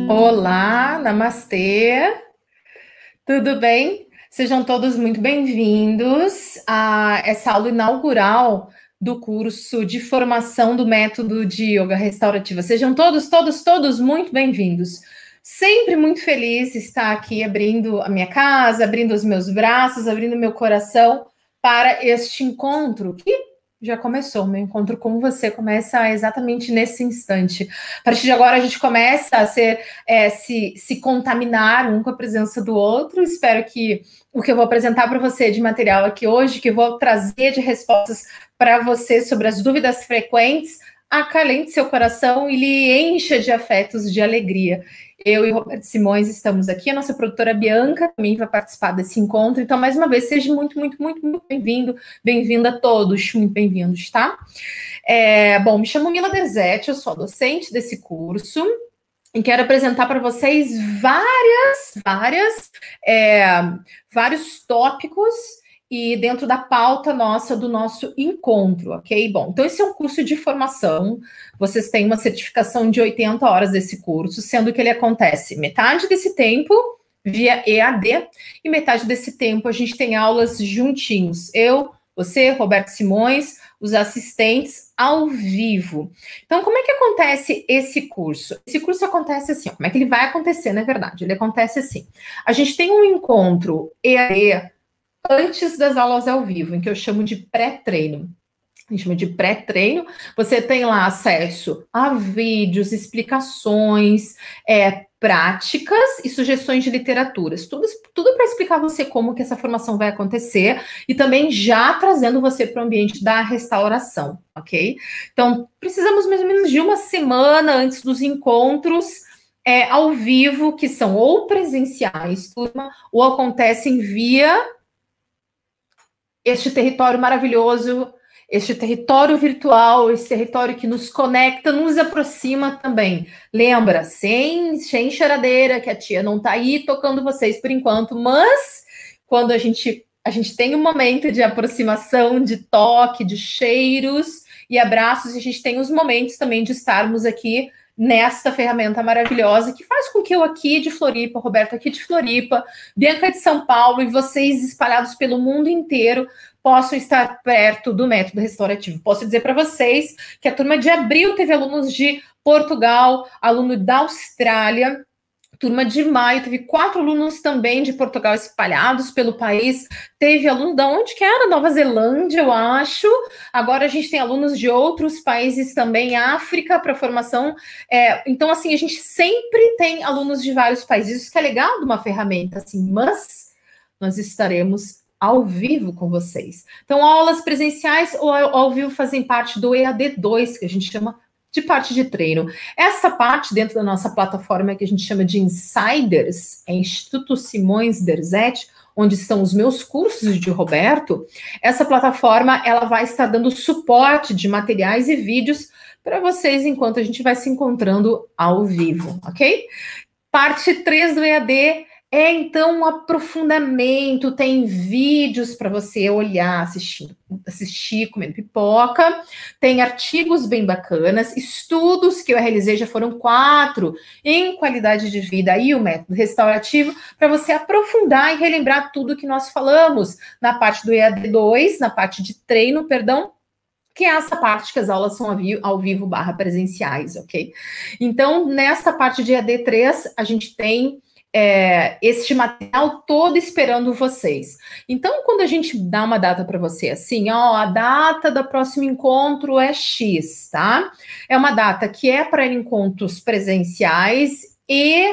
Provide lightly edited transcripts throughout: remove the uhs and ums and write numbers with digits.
Olá, namastê, tudo bem? Sejam todos muito bem-vindos a essa aula inaugural do curso de formação do método de yoga restaurativa. Sejam todos muito bem-vindos. Sempre muito feliz de estar aqui abrindo a minha casa, abrindo os meus braços, abrindo meu coração para este encontro que já começou. Meu encontro com você começa exatamente nesse instante. A partir de agora a gente começa a se contaminar um com a presença do outro. Espero que o que eu vou apresentar para você de material aqui hoje, que eu vou trazer de respostas para você sobre as dúvidas frequentes, acalente seu coração e lhe encha de afetos, de alegria. Eu e Roberto Simões estamos aqui, a nossa produtora Bianca também vai participar desse encontro. Então, mais uma vez, seja muito bem-vindo, bem-vinda a todos, muito bem-vindos, tá? Bom, me chamo Mila Derzete, eu sou a docente desse curso e quero apresentar para vocês vários tópicos e dentro da pauta nossa do nosso encontro, ok? Bom, então esse é um curso de formação, vocês têm uma certificação de 80 horas desse curso, sendo que ele acontece metade desse tempo via EAD e metade desse tempo a gente tem aulas juntinhos, eu, você, Roberto Simões, os assistentes ao vivo. Então, como é que acontece esse curso? Esse curso acontece assim, como é que ele vai acontecer, na verdade? Ele acontece assim, a gente tem um encontro EAD antes das aulas ao vivo, em que eu chamo de pré-treino. A gente chama de pré-treino. Você tem lá acesso a vídeos, explicações, práticas e sugestões de literaturas. Tudo para explicar a você como que essa formação vai acontecer e também já trazendo você para o ambiente da restauração, ok? Então, precisamos mais ou menos de uma semana antes dos encontros ao vivo, que são ou presenciais, turma, ou acontecem via este território maravilhoso, este território virtual, esse território que nos conecta, nos aproxima também. Lembra, sem choradeira, que a tia não tá aí tocando vocês por enquanto, mas quando a gente tem um momento de aproximação, de toque, de cheiros e abraços, e a gente tem os momentos também de estarmos aqui nesta ferramenta maravilhosa, que faz com que eu aqui de Floripa, Roberto aqui de Floripa, Bianca de São Paulo e vocês espalhados pelo mundo inteiro possam estar perto do método restaurativo. Posso dizer para vocês que a turma de abril teve alunos de Portugal, aluno da Austrália, turma de maio teve 4 alunos também de Portugal espalhados pelo país. Teve aluno da onde que era? Nova Zelândia, eu acho. Agora a gente tem alunos de outros países também, África, para formação. Então, assim, a gente sempre tem alunos de vários países. Isso que é legal de uma ferramenta, assim, mas nós estaremos ao vivo com vocês. Então, aulas presenciais ou ao vivo fazem parte do EAD2, que a gente chama de parte de treino. Essa parte dentro da nossa plataforma que a gente chama de Insiders, é Instituto Simões Derzete, onde estão os meus cursos de Roberto. Essa plataforma, ela vai estar dando suporte de materiais e vídeos para vocês enquanto a gente vai se encontrando ao vivo, ok? Parte 3 do EAD então um aprofundamento, tem vídeos para você olhar, assistir, comendo pipoca, tem artigos bem bacanas, estudos que eu realizei, já foram 4, em qualidade de vida e o método restaurativo, para você aprofundar e relembrar tudo que nós falamos na parte do EAD2, na parte de treino, perdão, que é essa parte que as aulas são ao vivo / presenciais, ok? Então, nessa parte de EAD3, a gente tem este material todo esperando vocês. Então, quando a gente dá uma data para você, assim, ó, a data do próximo encontro é X, tá? É uma data que é para encontros presenciais e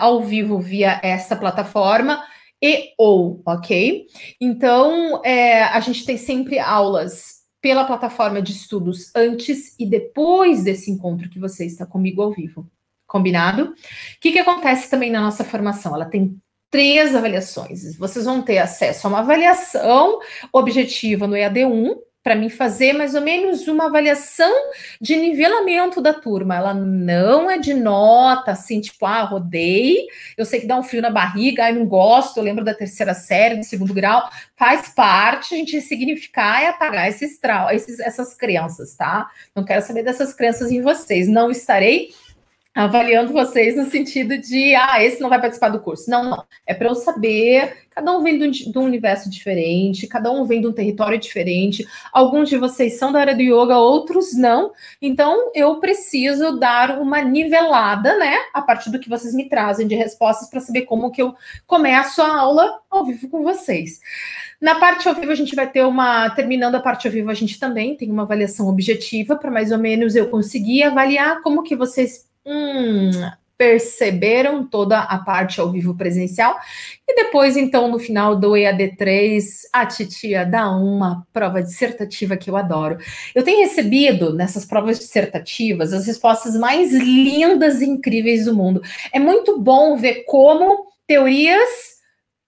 ao vivo via essa plataforma ok? Então, a gente tem sempre aulas pela plataforma de estudos antes e depois desse encontro que você está comigo ao vivo. Combinado? O que acontece também na nossa formação? Ela tem 3 avaliações. Vocês vão ter acesso a uma avaliação objetiva no EAD1, para mim fazer mais ou menos uma avaliação de nivelamento da turma. Ela não é de nota, assim, tipo, rodei, eu sei que dá um frio na barriga, não gosto, eu lembro da terceira série, do segundo grau, faz parte, a gente ressignificar e apagar essas crenças, tá? Não quero saber dessas crenças em vocês, não estarei avaliando vocês no sentido de, esse não vai participar do curso. Não, não. É para eu saber, cada um vem de um universo diferente, cada um vem de um território diferente. Alguns de vocês são da área do yoga, outros não. Então, eu preciso dar uma nivelada, né? A partir do que vocês me trazem de respostas para saber como que eu começo a aula ao vivo com vocês. Na parte ao vivo, a gente vai ter terminando a parte ao vivo, a gente também tem uma avaliação objetiva para mais ou menos eu conseguir avaliar como que vocês perceberam toda a parte ao vivo presencial. E depois, então, no final do EAD3, a titia dá uma prova dissertativa que eu adoro. Eu tenho recebido, nessas provas dissertativas, as respostas mais lindas e incríveis do mundo. É muito bom ver como teorias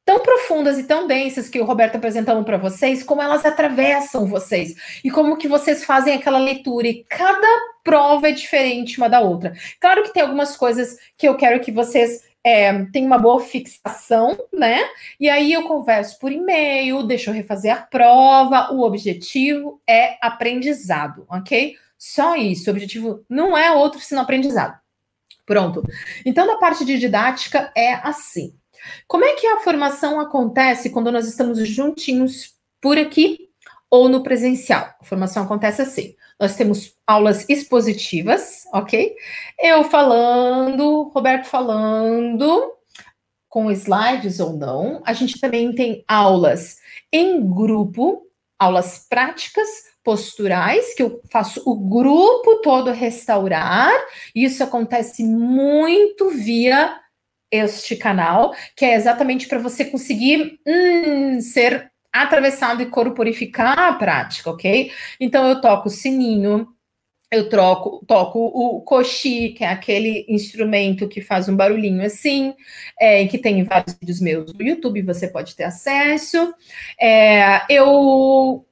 tão profundas e tão densas que o Roberto apresentando para vocês, como elas atravessam vocês e como que vocês fazem aquela leitura e cada prova é diferente uma da outra. Claro que tem algumas coisas que eu quero que vocês tenham uma boa fixação, né? E aí eu converso por e-mail, deixo eu refazer a prova, o objetivo é aprendizado, ok? Só isso, o objetivo não é outro senão aprendizado. Pronto. Então, na parte de didática é assim. Como é que a formação acontece quando nós estamos juntinhos por aqui ou no presencial? A formação acontece assim. Nós temos aulas expositivas, ok? Eu falando, Roberto falando, com slides ou não. A gente também tem aulas em grupo, aulas práticas, posturais, que eu faço o grupo todo restaurar. Isso acontece muito via este canal, que é exatamente para você conseguir ser atravessado e corporificar a prática, ok? Então, eu toco o sininho, eu toco o koshi, que é aquele instrumento que faz um barulhinho assim, que tem vários vídeos meus no YouTube, você pode ter acesso. Eu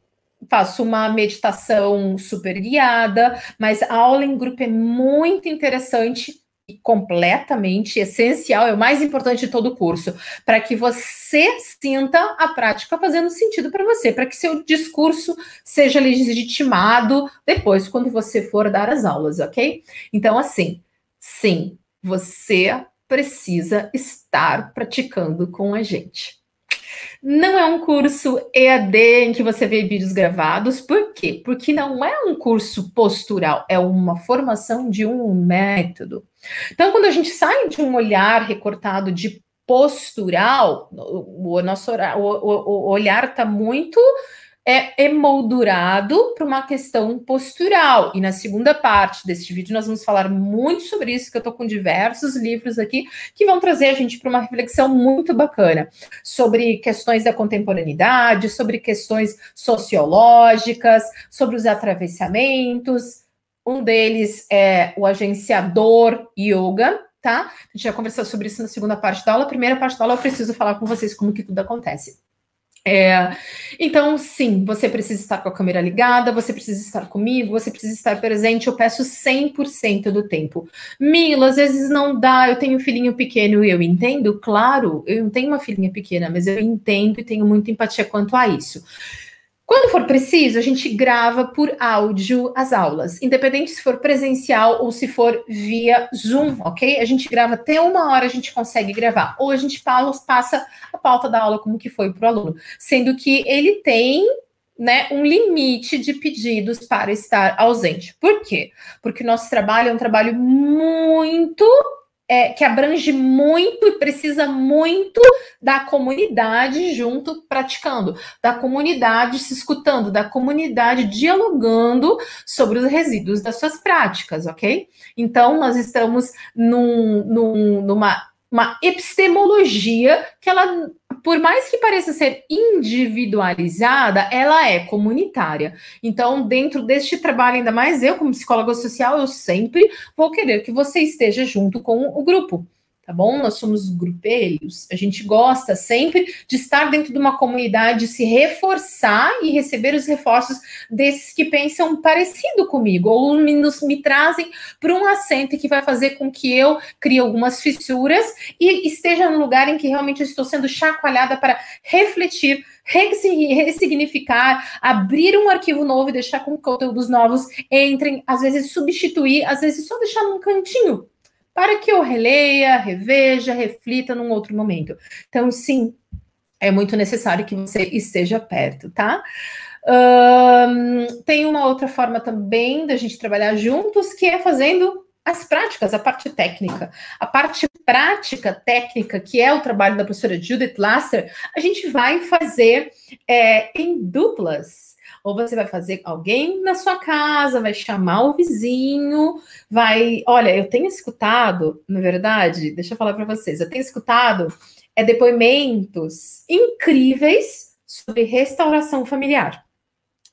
faço uma meditação super guiada, mas a aula em grupo é muito interessante e completamente essencial, é o mais importante de todo o curso, para que você sinta a prática fazendo sentido para você, para que seu discurso seja legitimado depois, quando você for dar as aulas, ok? Então, assim, sim, você precisa estar praticando com a gente. Não é um curso EAD em que você vê vídeos gravados. Por quê? Porque não é um curso postural, é uma formação de um método. Então, quando a gente sai de um olhar recortado de postural, o nosso olhar está muito emoldurado para uma questão postural. E na segunda parte deste vídeo nós vamos falar muito sobre isso, que eu estou com diversos livros aqui que vão trazer a gente para uma reflexão muito bacana sobre questões da contemporaneidade, sobre questões sociológicas, sobre os atravessamentos. Um deles é o agenciador yoga, tá? A gente vai conversar sobre isso na segunda parte da aula. A primeira parte da aula eu preciso falar com vocês como que tudo acontece. Então, sim, você precisa estar com a câmera ligada, você precisa estar comigo, você precisa estar presente, eu peço 100% do tempo. Mila, às vezes não dá, eu tenho um filhinho pequeno e eu entendo, claro, eu não tenho uma filhinha pequena, mas eu entendo e tenho muita empatia quanto a isso. Quando for preciso, a gente grava por áudio as aulas, independente se for presencial ou se for via Zoom, ok? A gente grava até 1 hora, a gente consegue gravar. Ou a gente passa a pauta da aula como que foi para o aluno, sendo que ele tem, né, um limite de pedidos para estar ausente. Por quê? Porque o nosso trabalho é um trabalho muito... que abrange muito e precisa muito da comunidade junto praticando, da comunidade se escutando, da comunidade dialogando sobre os resíduos das suas práticas, ok? Então, nós estamos numa epistemologia que ela, por mais que pareça ser individualizada, ela é comunitária. Então, dentro deste trabalho, ainda mais eu, como psicóloga social, eu sempre vou querer que você esteja junto com o grupo. tá bom? Nós somos grupelhos, a gente gosta sempre de estar dentro de uma comunidade, se reforçar e receber os reforços desses que pensam parecido comigo, ou me trazem para um assento que vai fazer com que eu crie algumas fissuras e esteja num lugar em que realmente eu estou sendo chacoalhada para refletir, ressignificar, abrir um arquivo novo e deixar com que conteúdos novos entrem, às vezes substituir, às vezes só deixar num cantinho, para que eu releia, reveja, reflita num outro momento. Então, sim, é muito necessário que você esteja perto, tá? Tem uma outra forma também da gente trabalhar juntos, que é fazendo as práticas, a parte técnica. A parte prática, técnica, que é o trabalho da professora Judith Lasser, a gente vai fazer em duplas. Ou você vai fazer alguém na sua casa, vai chamar o vizinho, vai... Olha, eu tenho escutado, na verdade, deixa eu falar para vocês, eu tenho escutado depoimentos incríveis sobre restauração familiar.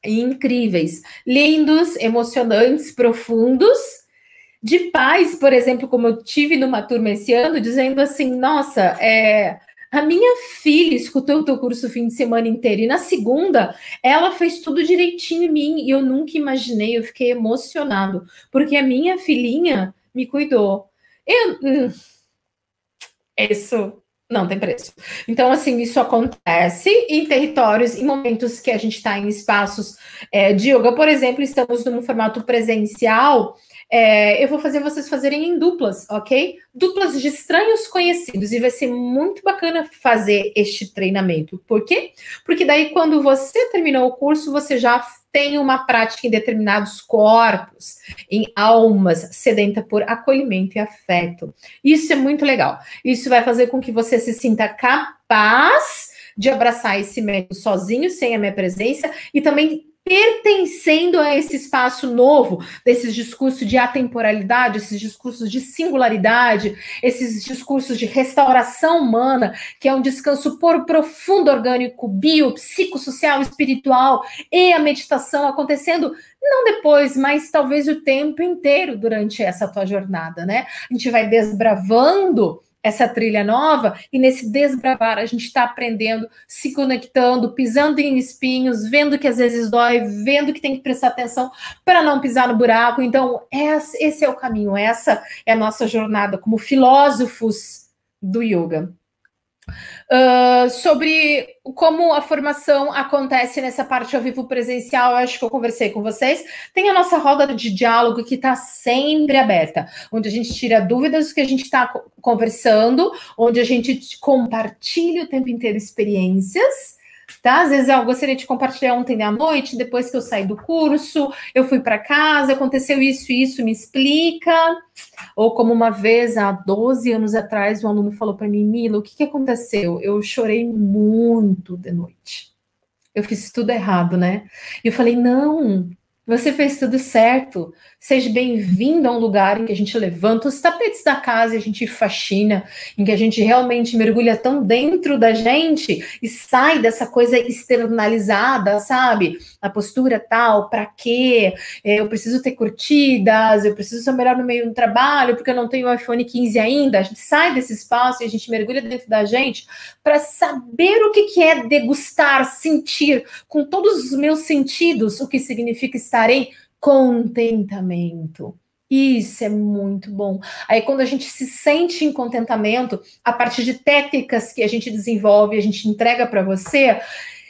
Incríveis, lindos, emocionantes, profundos, de pais, por exemplo, como eu tive numa turma esse ano, dizendo assim, nossa, a minha filha escutou o teu curso o fim de semana inteiro, e na segunda, ela fez tudo direitinho em mim, e eu nunca imaginei, eu fiquei emocionado, porque a minha filhinha me cuidou. Isso não tem preço. Então, assim, isso acontece em territórios, em momentos que a gente está em espaços de yoga, por exemplo, estamos num formato presencial, eu vou fazer vocês fazerem em duplas, ok? Duplas de estranhos conhecidos, e vai ser muito bacana fazer este treinamento. Por quê? Porque daí, quando você terminou o curso, você já tem uma prática em determinados corpos, em almas sedentas por acolhimento e afeto. Isso é muito legal. Isso vai fazer com que você se sinta capaz de abraçar esse método sozinho, sem a minha presença, e também pertencendo a esse espaço novo, desses discursos de atemporalidade, esses discursos de singularidade, esses discursos de restauração humana, que é um descanso profundo, orgânico, bio, psicossocial, espiritual, e a meditação acontecendo não depois, mas talvez o tempo inteiro durante essa tua jornada, né? A gente vai desbravando essa trilha nova, e nesse desbravar a gente está aprendendo, se conectando, pisando em espinhos, vendo que às vezes dói, vendo que tem que prestar atenção para não pisar no buraco. Então, esse é o caminho, essa é a nossa jornada como filósofos do yoga. Sobre como a formação acontece nessa parte ao vivo presencial, eu acho que eu conversei com vocês. Tem a nossa roda de diálogo que está sempre aberta, onde a gente tira dúvidas do que a gente está conversando, onde a gente compartilha o tempo inteiro experiências, tá? Às vezes eu gostaria de compartilhar ontem à noite, depois que eu saí do curso, eu fui para casa, aconteceu isso e isso, me explica. Ou como uma vez, há 12 anos atrás, um aluno falou para mim, Mila, o que aconteceu? Eu chorei muito de noite. Eu fiz tudo errado, né? E eu falei, não, você fez tudo certo. Seja bem-vindo a um lugar em que a gente levanta os tapetes da casa e a gente faxina, em que a gente realmente mergulha tão dentro da gente e sai dessa coisa externalizada, sabe? A postura tal, para quê? Eu preciso ter curtidas, eu preciso ser melhor no meio do trabalho, porque eu não tenho o iPhone 15 ainda. A gente sai desse espaço e a gente mergulha dentro da gente para saber o que é degustar, sentir com todos os meus sentidos o que significa estar em contentamento. Isso é muito bom. Aí, quando a gente se sente em contentamento, a partir de técnicas que a gente desenvolve, a gente entrega para você,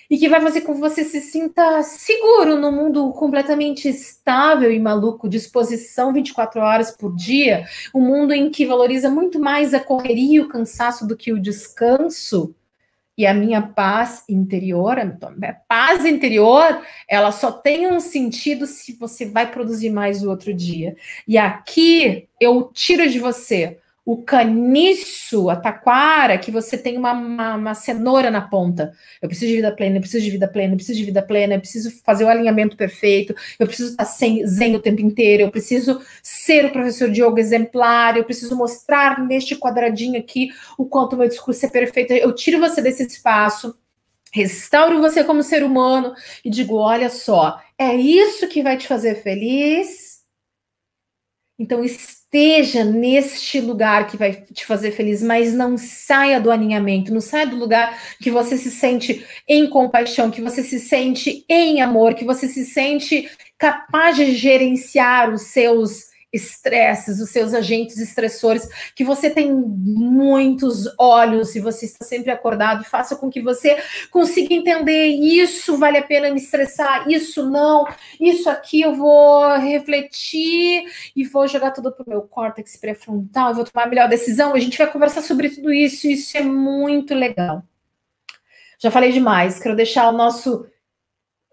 e que vai fazer com que você se sinta seguro no mundo completamente estável e maluco, disposição 24 horas por dia, um mundo em que valoriza muito mais a correria e o cansaço do que o descanso. E a minha paz interior, ela só tem um sentido se você vai produzir mais o outro dia. E aqui eu tiro de você o caniço, a taquara, que você tem uma cenoura na ponta. Eu preciso de vida plena, eu preciso de vida plena, eu preciso de vida plena, eu preciso fazer o alinhamento perfeito, eu preciso estar zen o tempo inteiro, eu preciso ser o professor de yoga exemplar, eu preciso mostrar neste quadradinho aqui o quanto o meu discurso é perfeito. Eu tiro você desse espaço, restauro você como ser humano e digo, olha só, é isso que vai te fazer feliz? Então, esteja neste lugar que vai te fazer feliz, mas não saia do alinhamento, não saia do lugar que você se sente em compaixão, que você se sente em amor, que você se sente capaz de gerenciar os seus estresses, os seus agentes estressores, que você tem muitos olhos e você está sempre acordado, faça com que você consiga entender isso vale a pena me estressar, isso não, isso aqui eu vou refletir e vou jogar tudo para o meu córtex pré-frontal e vou tomar a melhor decisão. A gente vai conversar sobre tudo isso, isso é muito legal. Já falei demais, quero deixar o nosso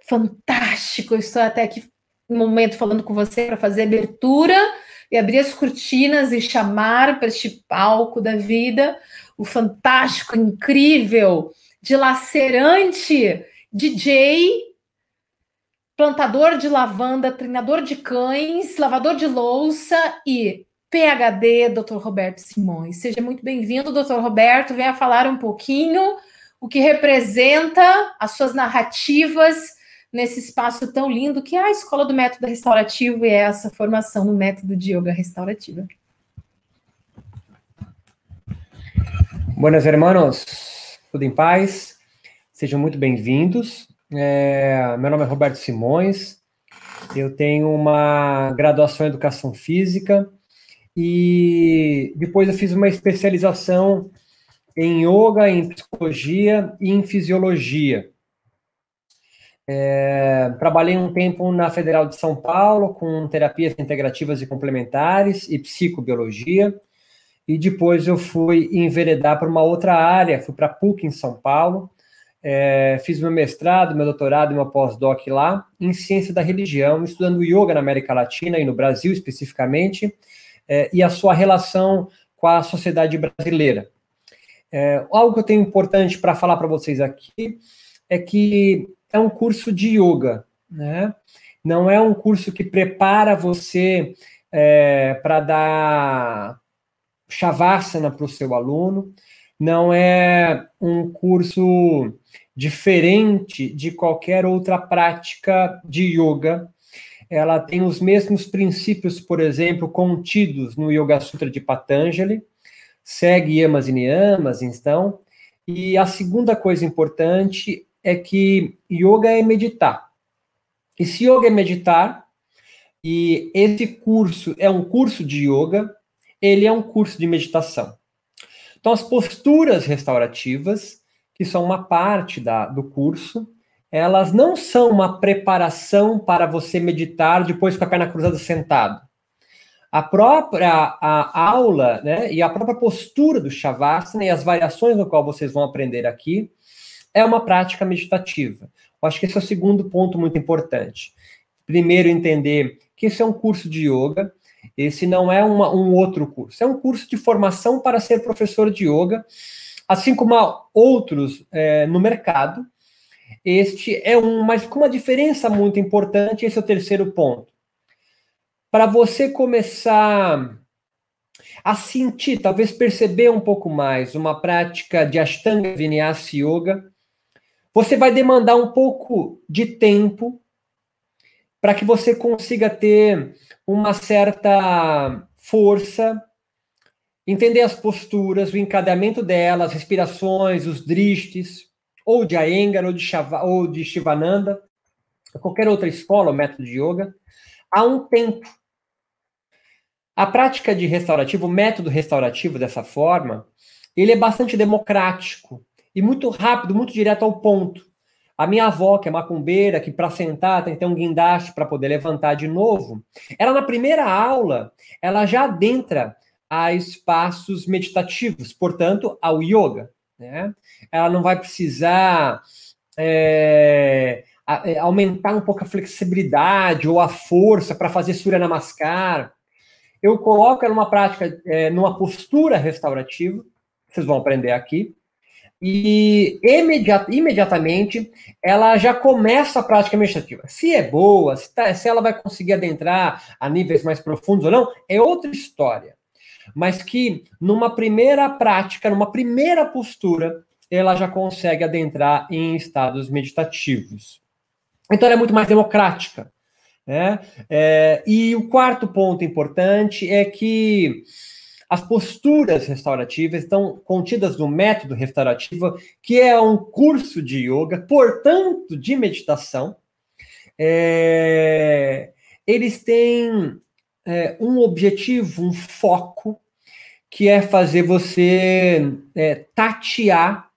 fantástico, eu estou até aqui um momento falando com você para fazer abertura e abrir as cortinas e chamar para este palco da vida o fantástico, incrível, dilacerante DJ, plantador de lavanda, treinador de cães, lavador de louça e PhD, Dr. Roberto Simões. Seja muito bem-vindo, Dr. Roberto. Venha falar um pouquinho o que representa as suas narrativas nesse espaço tão lindo que é a Escola do Método Restaurativo e é essa formação no método de yoga restaurativa. Buenas, hermanos. Tudo em paz? Sejam muito bem-vindos. Meu nome é Roberto Simões. Eu tenho uma graduação em Educação Física e depois eu fiz uma especialização em yoga, em psicologia e em fisiologia. Trabalhei um tempo na Federal de São Paulo com terapias integrativas e complementares e psicobiologia, e depois eu fui enveredar para uma outra área, fui para a PUC em São Paulo, fiz meu mestrado, meu doutorado e meu pós-doc lá, em ciência da religião, estudando yoga na América Latina e no Brasil especificamente, e a sua relação com a sociedade brasileira. Algo que eu tenho importante para falar para vocês aqui é que é um curso de yoga, né? Não é um curso que prepara você para dar shavasana para o seu aluno, não é um curso diferente de qualquer outra prática de yoga. Ela tem os mesmos princípios, por exemplo, contidos no Yoga Sutra de Patanjali, segue yamas e niyamas, então, e a segunda coisa importante é que yoga é meditar. E se yoga é meditar, e esse curso é um curso de yoga, ele é um curso de meditação. Então, as posturas restaurativas, que são uma parte do curso, elas não são uma preparação para você meditar depois com a perna cruzada sentado. A própria aula, né, e a própria postura do Shavasana e as variações no qual vocês vão aprender aqui é uma prática meditativa. Eu acho que esse é o segundo ponto muito importante. Primeiro, entender que esse é um curso de yoga, esse não é um outro curso, é um curso de formação para ser professor de yoga, assim como há outros no mercado. Este é mas com uma diferença muito importante, esse é o terceiro ponto. Para você começar a sentir, talvez perceber um pouco mais uma prática de Ashtanga Vinyasa Yoga, você vai demandar um pouco de tempo para que você consiga ter uma certa força, entender as posturas, o encadeamento delas, respirações, os drishtis, ou de Iyengar, ou de Shivananda, qualquer outra escola ou método de yoga, há um tempo. A prática de restaurativo, o método restaurativo dessa forma, ele é bastante democrático e muito rápido, muito direto ao ponto. A minha avó, que é macumbeira, que para sentar tem que ter um guindaste para poder levantar de novo, ela na primeira aula, ela já adentra a espaços meditativos, portanto, ao yoga, né? Ela não vai precisar aumentar um pouco a flexibilidade ou a força para fazer Surya Namaskar. Eu coloco ela numa prática, numa postura restaurativa, vocês vão aprender aqui, e imediatamente ela já começa a prática meditativa. Se é boa, se ela vai conseguir adentrar a níveis mais profundos ou não, é outra história. Mas que numa primeira prática, numa primeira postura, ela já consegue adentrar em estados meditativos. Então ela é muito mais democrática. né? E o quarto ponto importante é que as posturas restaurativas estão contidas no método restaurativo, que é um curso de yoga, portanto, de meditação. Eles têm um objetivo, um foco, que é fazer você tatear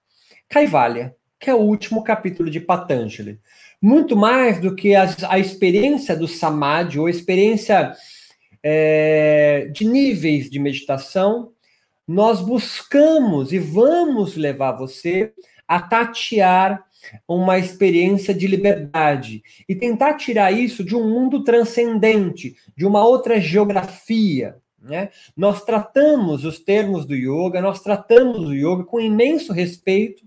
Kaivalya, que é o último capítulo de Patanjali. Muito mais do que a experiência do Samadhi, ou a experiência de níveis de meditação, nós buscamos e vamos levar você a tatear uma experiência de liberdade e tentar tirar isso de um mundo transcendente, de uma outra geografia, né? Nós tratamos os termos do yoga, nós tratamos o yoga com imenso respeito,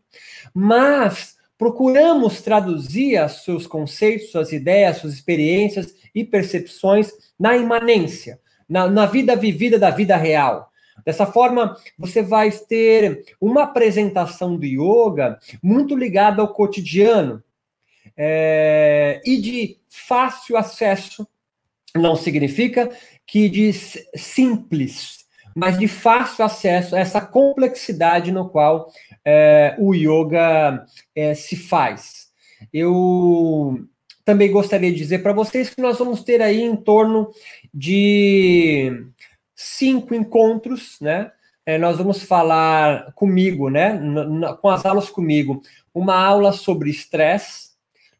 mas procuramos traduzir os seus conceitos, suas ideias, suas experiências e percepções na imanência, na vida vivida da vida real. Dessa forma, você vai ter uma apresentação do yoga muito ligada ao cotidiano e de fácil acesso. Não significa que de simples, mas de fácil acesso a essa complexidade no qual o yoga se faz. Eu também gostaria de dizer para vocês que nós vamos ter aí em torno de 5 encontros, né? Nós vamos falar comigo, né? Com as aulas comigo, uma aula sobre estresse.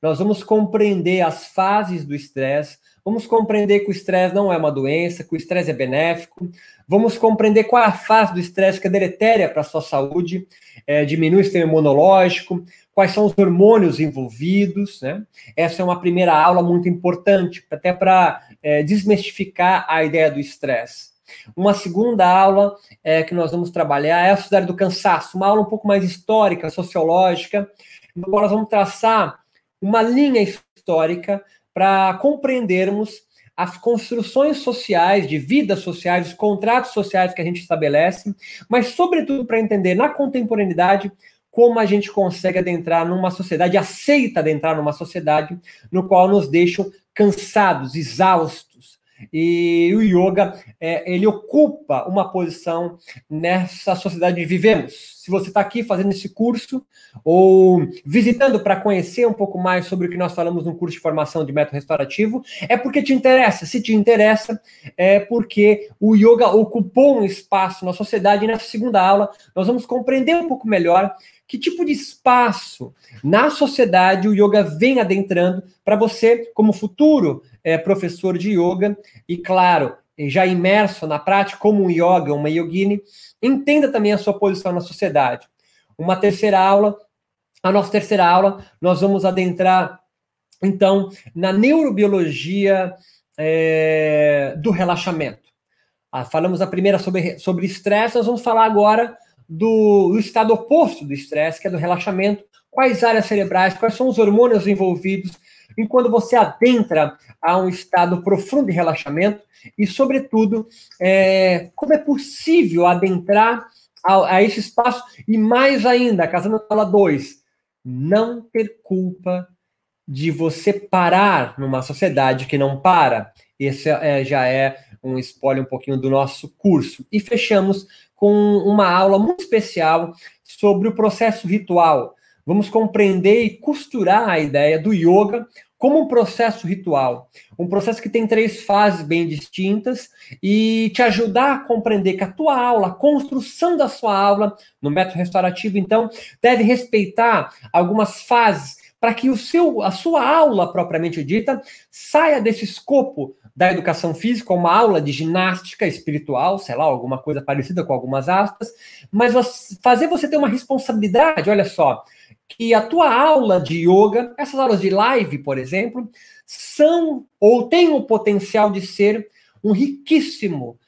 Nós vamos compreender as fases do estresse. Vamos compreender que o estresse não é uma doença, que o estresse é benéfico. Vamos compreender qual é a fase do estresse que é deletéria para a sua saúde, diminui o sistema imunológico, quais são os hormônios envolvidos, né? Essa é uma primeira aula muito importante, até para desmistificar a ideia do estresse. Uma segunda aula que nós vamos trabalhar é a sociedade do cansaço, uma aula um pouco mais histórica, sociológica, no qual nós vamos traçar uma linha histórica para compreendermos as construções sociais, de vidas sociais, os contratos sociais que a gente estabelece, mas, sobretudo, para entender na contemporaneidade como a gente consegue adentrar numa sociedade, aceita adentrar numa sociedade no qual nos deixam cansados, exaustos. E o yoga, ele ocupa uma posição nessa sociedade que vivemos. Se você está aqui fazendo esse curso ou visitando para conhecer um pouco mais sobre o que nós falamos no curso de formação de método restaurativo, é porque te interessa. Se te interessa, é porque o yoga ocupou um espaço na sociedade. E nessa segunda aula, nós vamos compreender um pouco melhor que tipo de espaço na sociedade o yoga vem adentrando para você, como futuro professor de yoga, e claro, já imerso na prática como um yoga, uma yogini, entenda também a sua posição na sociedade. A nossa terceira aula, nós vamos adentrar, então, na neurobiologia do relaxamento. Falamos a primeira sobre estresse, nós vamos falar agora do estado oposto do estresse, que é do relaxamento, quais áreas cerebrais, quais são os hormônios envolvidos, e quando você adentra a um estado profundo de relaxamento, e, sobretudo, como é possível adentrar a esse espaço, e mais ainda, casando com a aula 2, não ter culpa de você parar numa sociedade que não para. Esse já é um spoiler um pouquinho do nosso curso. E fechamos com uma aula muito especial sobre o processo ritual. Vamos compreender e costurar a ideia do yoga como um processo ritual. Um processo que tem 3 fases bem distintas e te ajudar a compreender que a tua aula, a construção da sua aula no método restaurativo, então, deve respeitar algumas fases para que a sua aula propriamente dita saia desse escopo da educação física, uma aula de ginástica espiritual, sei lá, alguma coisa parecida com algumas aspas, mas fazer você ter uma responsabilidade, olha só, que a tua aula de yoga, essas aulas de live, por exemplo, são ou têm o potencial de ser um riquíssimo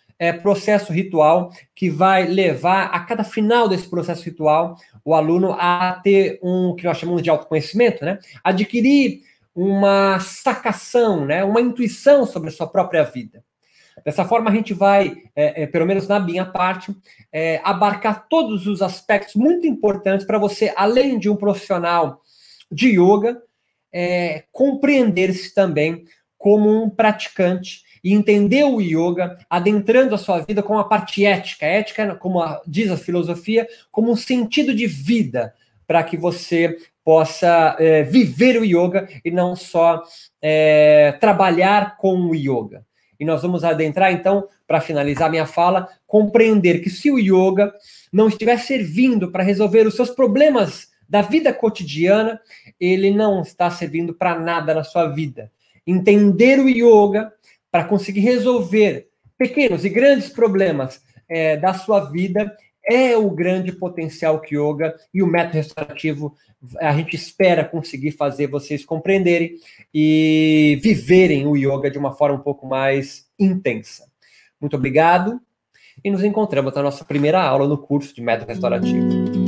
processo ritual que vai levar a cada final desse processo ritual o aluno a ter um que nós chamamos de autoconhecimento, né? Adquirir uma sacação, né? Uma intuição sobre a sua própria vida. Dessa forma, a gente vai, pelo menos na minha parte, abarcar todos os aspectos muito importantes para você, além de um profissional de yoga, compreender-se também como um praticante e entender o yoga adentrando a sua vida com a parte ética. A ética, como diz a filosofia, como um sentido de vida, para que você possa viver o yoga e não só trabalhar com o yoga. E nós vamos adentrar, então, para finalizar minha fala, compreender que se o yoga não estiver servindo para resolver os seus problemas da vida cotidiana, ele não está servindo para nada na sua vida. Entender o yoga para conseguir resolver pequenos e grandes problemas da sua vida é o grande potencial que o yoga e o método restaurativo a gente espera conseguir fazer vocês compreenderem e viverem o yoga de uma forma um pouco mais intensa. Muito obrigado e nos encontramos na nossa primeira aula no curso de método restaurativo.